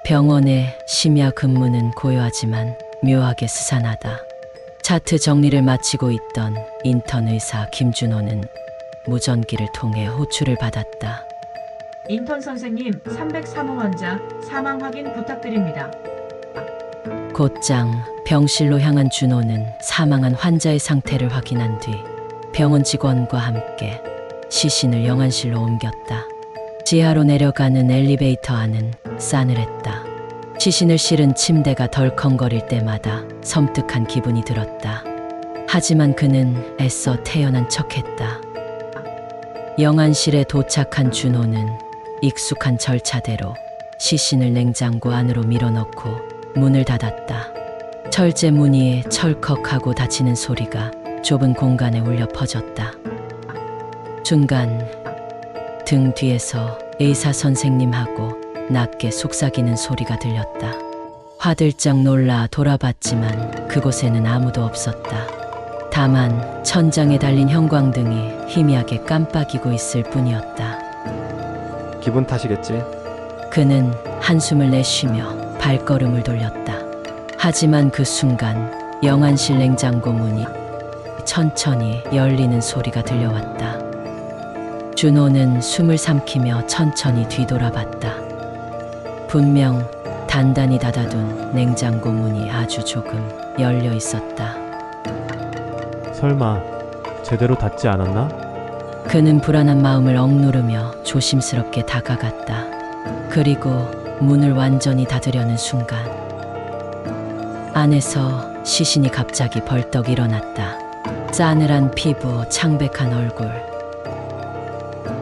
병원의 심야 근무는 고요하지만 묘하게 스산하다. 차트 정리를 마치고 있던 인턴 의사 김준호는 무전기를 통해 호출을 받았다. 인턴 선생님, 303호 환자 사망 확인 부탁드립니다. 곧장 병실로 향한 준호는 사망한 환자의 상태를 확인한 뒤 병원 직원과 함께 시신을 영안실로 옮겼다. 지하로 내려가는 엘리베이터 안은 싸늘했다. 시신을 실은 침대가 덜컹거릴 때마다 섬뜩한 기분이 들었다. 하지만 그는 애써 태연한 척했다. 영안실에 도착한 준호는 익숙한 절차대로 시신을 냉장고 안으로 밀어넣고 문을 닫았다. 철제 문이 철컥하고 닫히는 소리가 좁은 공간에 울려 퍼졌다. 순간 등 뒤에서 의사 선생님하고 낮게 속삭이는 소리가 들렸다. 화들짝 놀라 돌아봤지만 그곳에는 아무도 없었다. 다만 천장에 달린 형광등이 희미하게 깜빡이고 있을 뿐이었다. 기분 탓이겠지? 그는 한숨을 내쉬며 발걸음을 돌렸다. 하지만 그 순간 영안실 냉장고 문이 천천히 열리는 소리가 들려왔다. 준호는 숨을 삼키며 천천히 뒤돌아봤다. 분명 단단히 닫아둔 냉장고 문이 아주 조금 열려 있었다. 설마 제대로 닫지 않았나? 그는 불안한 마음을 억누르며 조심스럽게 다가갔다. 그리고 문을 완전히 닫으려는 순간 안에서 시신이 갑자기 벌떡 일어났다. 싸늘한 피부, 창백한 얼굴.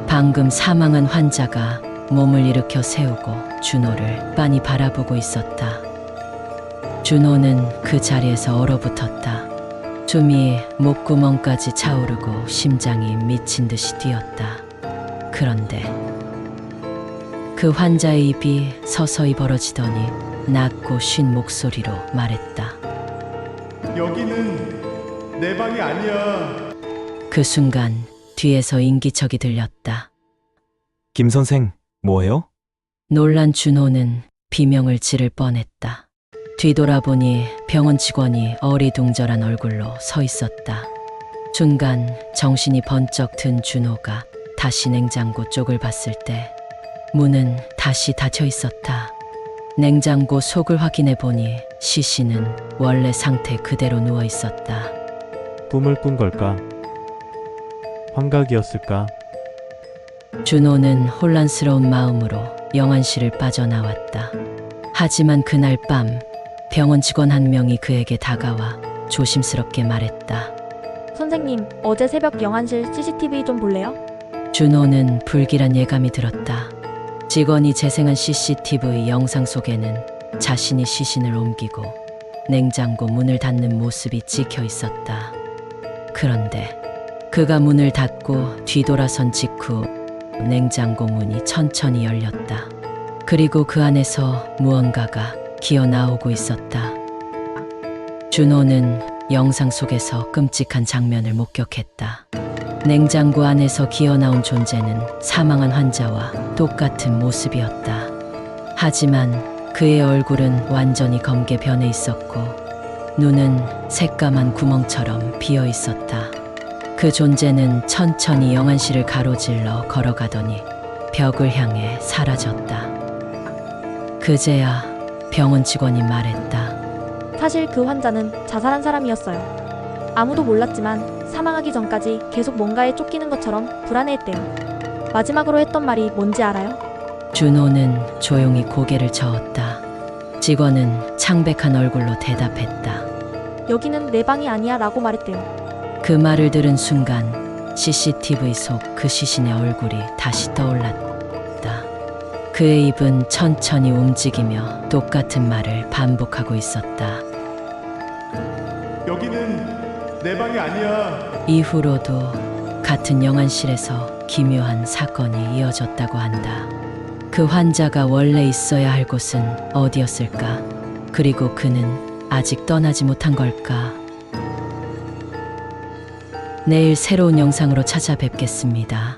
방금 사망한 환자가 몸을 일으켜 세우고 준호를 빤히 바라보고 있었다. 준호는 그 자리에서 얼어붙었다. 숨이 목구멍까지 차오르고 심장이 미친 듯이 뛰었다. 그런데 그 환자의 입이 서서히 벌어지더니 낮고 쉰 목소리로 말했다. 여기는 내 방이 아니야. 그 순간 뒤에서 인기척이 들렸다. 김 선생, 뭐해요? 놀란 준호는 비명을 지를 뻔했다. 뒤돌아보니 병원 직원이 어리둥절한 얼굴로 서 있었다. 순간 정신이 번쩍 든 준호가 다시 냉장고 쪽을 봤을 때 문은 다시 닫혀 있었다. 냉장고 속을 확인해 보니 시신은 원래 상태 그대로 누워 있었다. 꿈을 꾼 걸까? 환각이었을까? 준호는 혼란스러운 마음으로 영안실을 빠져나왔다. 하지만 그날 밤 병원 직원 한 명이 그에게 다가와 조심스럽게 말했다. 선생님, 어제 새벽 영안실 CCTV 좀 볼래요? 준호는 불길한 예감이 들었다. 직원이 재생한 CCTV 영상 속에는 자신이 시신을 옮기고 냉장고 문을 닫는 모습이 찍혀 있었다. 그런데 그가 문을 닫고 뒤돌아선 직후 냉장고 문이 천천히 열렸다. 그리고 그 안에서 무언가가 기어 나오고 있었다. 준호는 영상 속에서 끔찍한 장면을 목격했다. 냉장고 안에서 기어 나온 존재는 사망한 환자와 똑같은 모습이었다. 하지만 그의 얼굴은 완전히 검게 변해 있었고 눈은 새까만 구멍처럼 비어 있었다. 그 존재는 천천히 영안실을 가로질러 걸어가더니 벽을 향해 사라졌다. 그제야 병원 직원이 말했다. 사실 그 환자는 자살한 사람이었어요. 아무도 몰랐지만 사망하기 전까지 계속 뭔가에 쫓기는 것처럼 불안해했대요. 마지막으로 했던 말이 뭔지 알아요? 준호는 조용히 고개를 저었다. 직원은 창백한 얼굴로 대답했다. 여기는 내 방이 아니야 라고 말했대요. 그 말을 들은 순간 CCTV 속 그 시신의 얼굴이 다시 떠올랐다. 그의 입은 천천히 움직이며 똑같은 말을 반복하고 있었다. 여기는 내 방이 아니야. 이후로도 같은 영안실에서 기묘한 사건이 이어졌다고 한다. 그 환자가 원래 있어야 할 곳은 어디였을까? 그리고 그는 아직 떠나지 못한 걸까? 내일 새로운 영상으로 찾아뵙겠습니다.